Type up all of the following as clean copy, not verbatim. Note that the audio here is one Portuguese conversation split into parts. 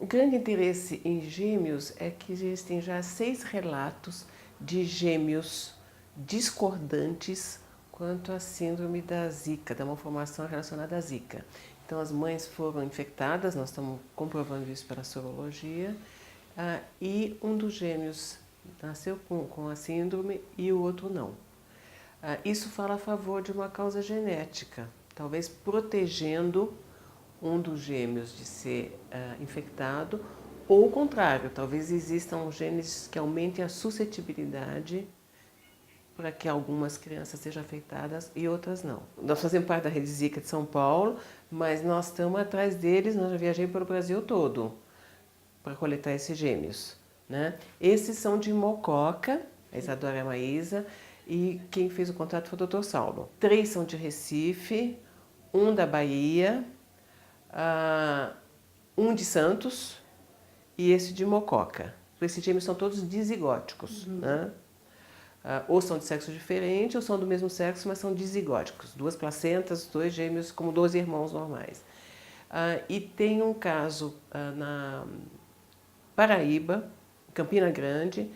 O grande interesse em gêmeos é que existem já 6 relatos de gêmeos discordantes quanto à síndrome da Zika, da malformação relacionada à Zika. Então as mães foram infectadas, nós estamos comprovando isso pela sorologia, e um dos gêmeos nasceu com a síndrome e o outro não. Isso fala a favor de uma causa genética, talvez protegendo um dos gêmeos de ser infectado, ou o contrário, talvez existam genes que aumentem a suscetibilidade para que algumas crianças sejam afetadas e outras não. Nós fazemos parte da Rede Zika de São Paulo, mas nós estamos atrás deles, nós já viajamos pelo Brasil todo para coletar esses gêmeos, né? Esses são de Mococa, a Isadora e a Maísa, e quem fez o contrato foi o Dr. Saulo. 3 são de Recife, um da Bahia, um de Santos e esse de Mococa. Esses gêmeos são todos dizigóticos, né? Ou são de sexo diferente ou são do mesmo sexo, mas são dizigóticos. 2 placentas, 2 gêmeos, como 2 irmãos normais. E tem um caso na Paraíba, Campina Grande,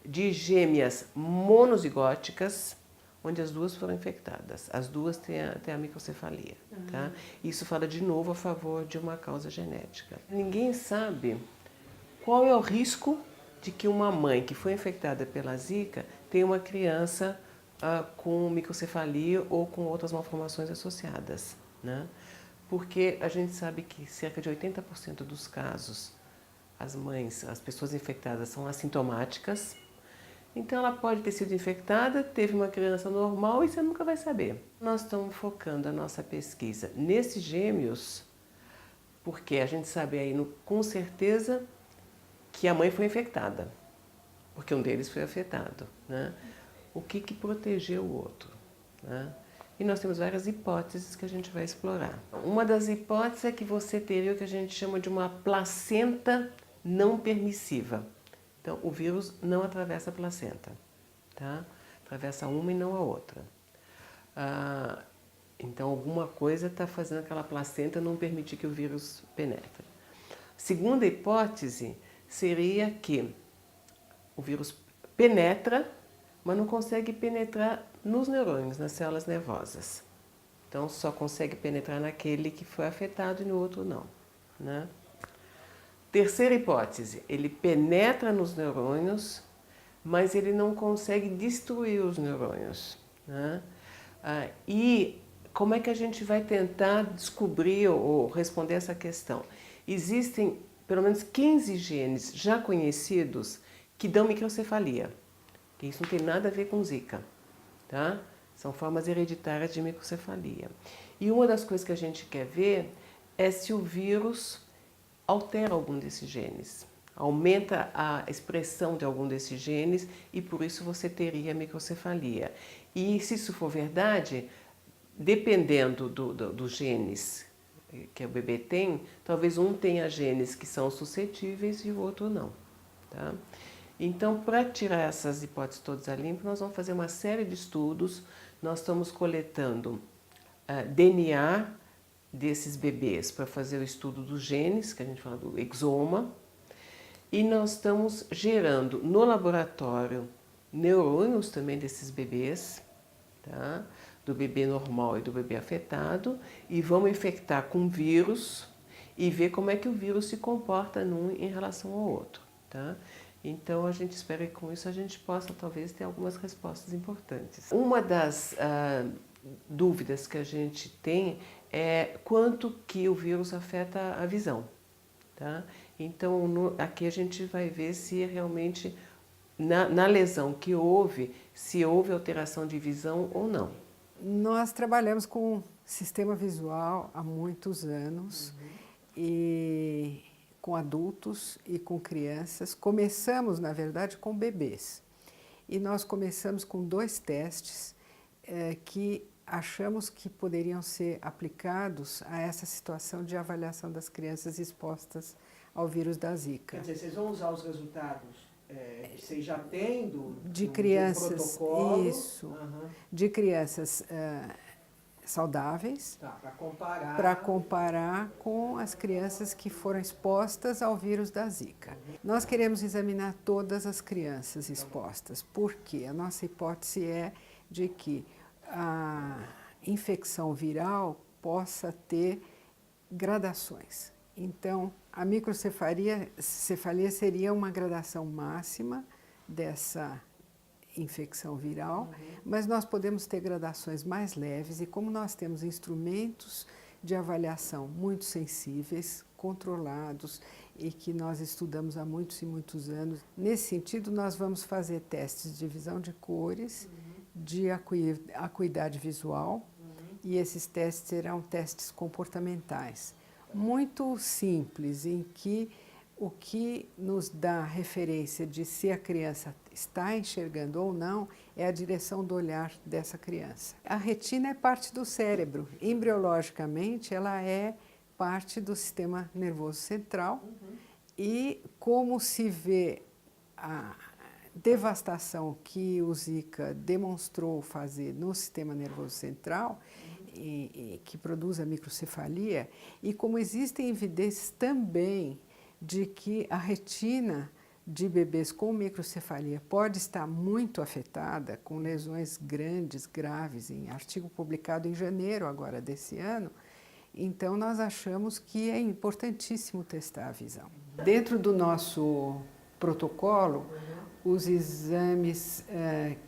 de gêmeas monozigóticas, onde as 2 foram infectadas. As 2 têm a microcefalia. Tá? Isso fala de novo a favor de uma causa genética. Ninguém sabe qual é o risco de que uma mãe que foi infectada pela Zika tenha uma criança com microcefalia ou com outras malformações associadas, né? Porque a gente sabe que cerca de 80% dos casos, as pessoas infectadas são assintomáticas. Então ela pode ter sido infectada, teve uma criança normal e você nunca vai saber. Nós estamos focando a nossa pesquisa nesses gêmeos, porque a gente sabe aí com certeza que a mãe foi infectada, porque um deles foi afetado, né? O que protegeu o outro, né? E nós temos várias hipóteses que a gente vai explorar. Uma das hipóteses é que você teria o que a gente chama de uma placenta não permissiva. Então, o vírus não atravessa a placenta, tá? Atravessa uma e não a outra. Então, alguma coisa está fazendo aquela placenta não permitir que o vírus penetre. Segunda hipótese seria que o vírus penetra, mas não consegue penetrar nos neurônios, nas células nervosas. Então, só consegue penetrar naquele que foi afetado e no outro não, né? Terceira hipótese, ele penetra nos neurônios, mas ele não consegue destruir os neurônios, né? E como é que a gente vai tentar descobrir ou responder essa questão? Existem pelo menos 15 genes já conhecidos que dão microcefalia. Que isso não tem nada a ver com Zika, tá? São formas hereditárias de microcefalia. E uma das coisas que a gente quer ver é se o vírus altera algum desses genes, aumenta a expressão de algum desses genes e por isso você teria microcefalia. E se isso for verdade, dependendo dos genes que o bebê tem, talvez um tenha genes que são suscetíveis e o outro não, tá? Então, para tirar essas hipóteses todas a limpo, nós vamos fazer uma série de estudos. Nós estamos coletando DNA desses bebês para fazer o estudo dos genes, que a gente fala do exoma, e nós estamos gerando no laboratório neurônios também desses bebês, tá? Do bebê normal e do bebê afetado, e vamos infectar com vírus e ver como é que o vírus se comporta num em relação ao outro, tá? Então a gente espera que com isso a gente possa talvez ter algumas respostas importantes. Uma das dúvidas que a gente tem é quanto que o vírus afeta a visão, tá? Então aqui a gente vai ver se realmente na lesão que houve, se houve alteração de visão ou não. Nós trabalhamos com sistema visual há muitos anos e com adultos e com crianças. Começamos, na verdade, com bebês. E nós começamos com 2 testes que achamos que poderiam ser aplicados a essa situação de avaliação das crianças expostas ao vírus da Zika. Quer dizer, vocês vão usar os resultados que vocês já têm de crianças, protocolo? isso, de crianças saudáveis, para comparar com as crianças que foram expostas ao vírus da Zika. Nós queremos examinar todas as crianças expostas, porque a nossa hipótese é de que a infecção viral possa ter gradações. Então, a microcefalia seria uma gradação máxima dessa infecção viral, mas nós podemos ter gradações mais leves e como nós temos instrumentos de avaliação muito sensíveis, controlados e que nós estudamos há muitos e muitos anos, nesse sentido nós vamos fazer testes de visão de cores, de acuidade visual e esses testes serão testes comportamentais, muito simples, em que o que nos dá referência de se a criança está enxergando ou não é a direção do olhar dessa criança. A retina é parte do cérebro. Embriologicamente, ela é parte do sistema nervoso central e como se vê a devastação que o Zika demonstrou fazer no sistema nervoso central, que produz a microcefalia, e como existem evidências também de que a retina de bebês com microcefalia pode estar muito afetada, com lesões grandes, graves, em artigo publicado em janeiro agora desse ano, então nós achamos que é importantíssimo testar a visão. Dentro do nosso protocolo, os exames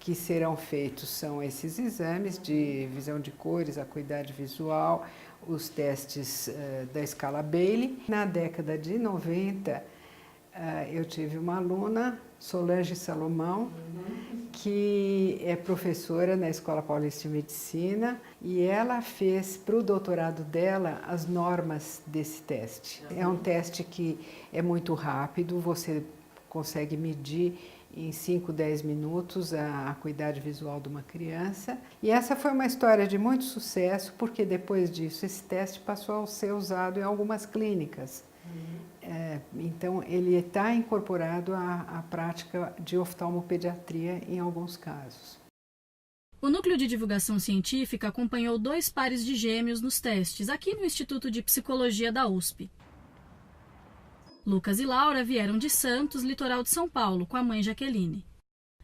que serão feitos são esses exames de visão de cores, acuidade visual, os testes da escala Bailey. Na década de 90, eu tive uma aluna, Solange Salomão, que é professora na Escola Paulista de Medicina e ela fez para o doutorado dela as normas desse teste. É um teste que é muito rápido, você consegue medir em 5, 10 minutos a acuidade visual de uma criança. E essa foi uma história de muito sucesso, porque depois disso esse teste passou a ser usado em algumas clínicas. Então ele está incorporado à prática de oftalmopediatria em alguns casos. O Núcleo de Divulgação Científica acompanhou 2 pares de gêmeos nos testes, aqui no Instituto de Psicologia da USP. Lucas e Laura vieram de Santos, litoral de São Paulo, com a mãe Jaqueline.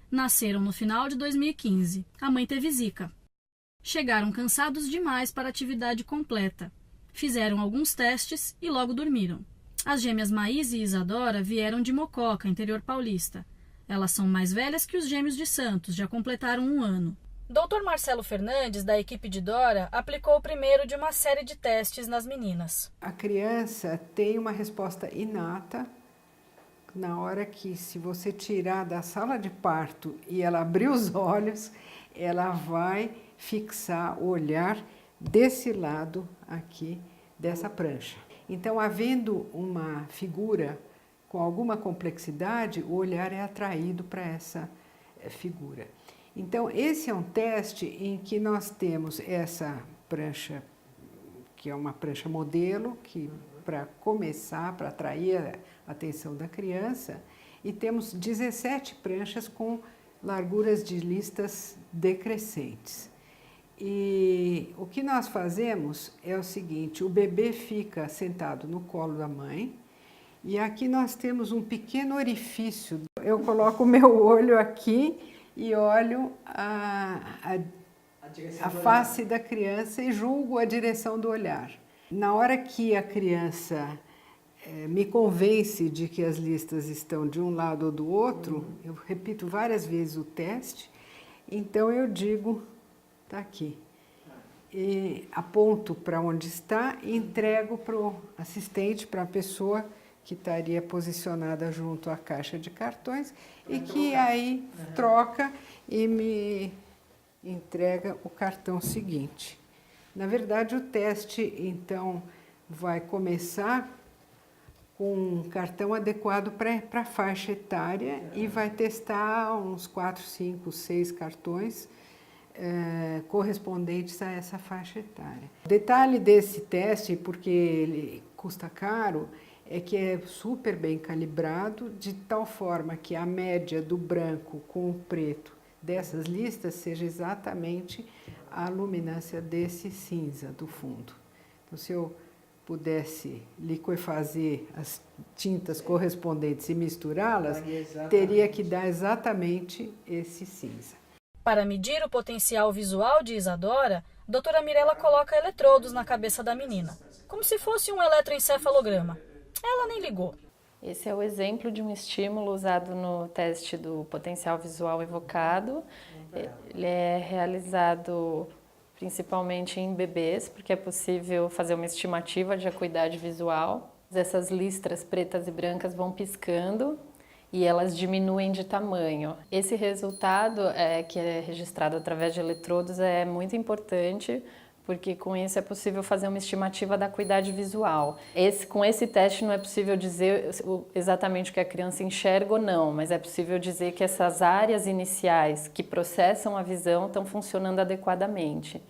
Nasceram no final de 2015. A mãe teve Zika. Chegaram cansados demais para a atividade completa. Fizeram alguns testes e logo dormiram. As gêmeas Maísa e Isadora vieram de Mococa, interior paulista. Elas são mais velhas que os gêmeos de Santos, já completaram 1 ano. Dr. Marcelo Fernandes, da equipe de Dora, aplicou o primeiro de uma série de testes nas meninas. A criança tem uma resposta inata na hora que, se você tirar da sala de parto e ela abrir os olhos, ela vai fixar o olhar desse lado aqui dessa prancha. Então, havendo uma figura com alguma complexidade, o olhar é atraído para essa figura. Então, esse é um teste em que nós temos essa prancha, que é uma prancha modelo, que para começar, para atrair a atenção da criança, e temos 17 pranchas com larguras de listas decrescentes. E o que nós fazemos é o seguinte, o bebê fica sentado no colo da mãe, e aqui nós temos um pequeno orifício. Eu coloco o meu olho aqui e olho a face da criança e julgo a direção do olhar. Na hora que a criança me convence de que as listas estão de um lado ou do outro, eu repito várias vezes o teste, então eu digo, está aqui. E aponto para onde está e entrego para o assistente, para a pessoa que estaria posicionada junto à caixa de cartões e que aí troca e me entrega o cartão seguinte. Na verdade, o teste, então, vai começar com um cartão adequado para a faixa etária e vai testar uns 4, 5, 6 cartões correspondentes a essa faixa etária. O detalhe desse teste, porque ele custa caro, é que é super bem calibrado, de tal forma que a média do branco com o preto dessas listas seja exatamente a luminância desse cinza do fundo. Então, se eu pudesse liquefazer as tintas correspondentes e misturá-las, teria que dar exatamente esse cinza. Para medir o potencial visual de Isadora, a doutora Mirella coloca eletrodos na cabeça da menina, como se fosse um eletroencefalograma. Ela nem ligou. Esse é o exemplo de um estímulo usado no teste do potencial visual evocado. Ele é realizado principalmente em bebês, porque é possível fazer uma estimativa de acuidade visual. Essas listras pretas e brancas vão piscando e elas diminuem de tamanho. Esse resultado, que é registrado através de eletrodos, é muito importante, porque com isso é possível fazer uma estimativa da acuidade visual. Com esse teste não é possível dizer exatamente o que a criança enxerga ou não, mas é possível dizer que essas áreas iniciais que processam a visão estão funcionando adequadamente.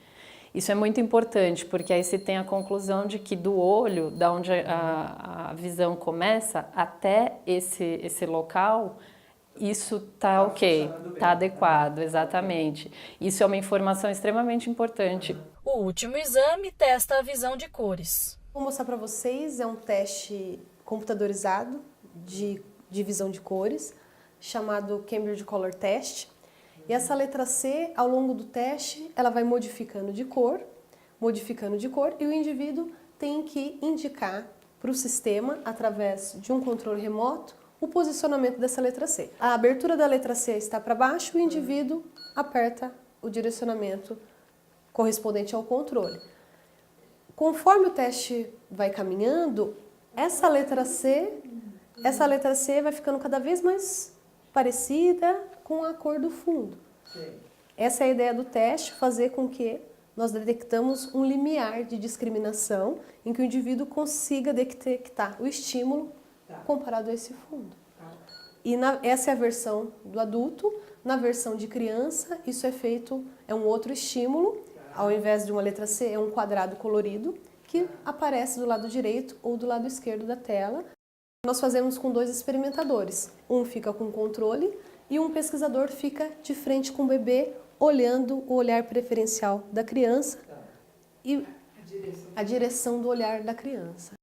Isso é muito importante, porque aí se tem a conclusão de que do olho, da onde a visão começa, até esse local, isso está ok, está adequado, exatamente. Isso é uma informação extremamente importante. O último exame testa a visão de cores. Vou mostrar para vocês, é um teste computadorizado de visão de cores, chamado Cambridge Color Test. E essa letra C, ao longo do teste, ela vai modificando de cor, e o indivíduo tem que indicar para o sistema, através de um controle remoto, o posicionamento dessa letra C. A abertura da letra C está para baixo, o indivíduo aperta o direcionamento correspondente ao controle. Conforme o teste vai caminhando, essa letra C vai ficando cada vez mais parecida com a cor do fundo. Essa é a ideia do teste, fazer com que nós detectamos um limiar de discriminação em que o indivíduo consiga detectar o estímulo comparado a esse fundo. E essa é a versão do adulto. Na versão de criança, isso é um outro estímulo. Ao invés de uma letra C, é um quadrado colorido que aparece do lado direito ou do lado esquerdo da tela. Nós fazemos com 2 experimentadores. Um fica com o controle e um pesquisador fica de frente com o bebê, olhando o olhar preferencial da criança e a direção do olhar da criança.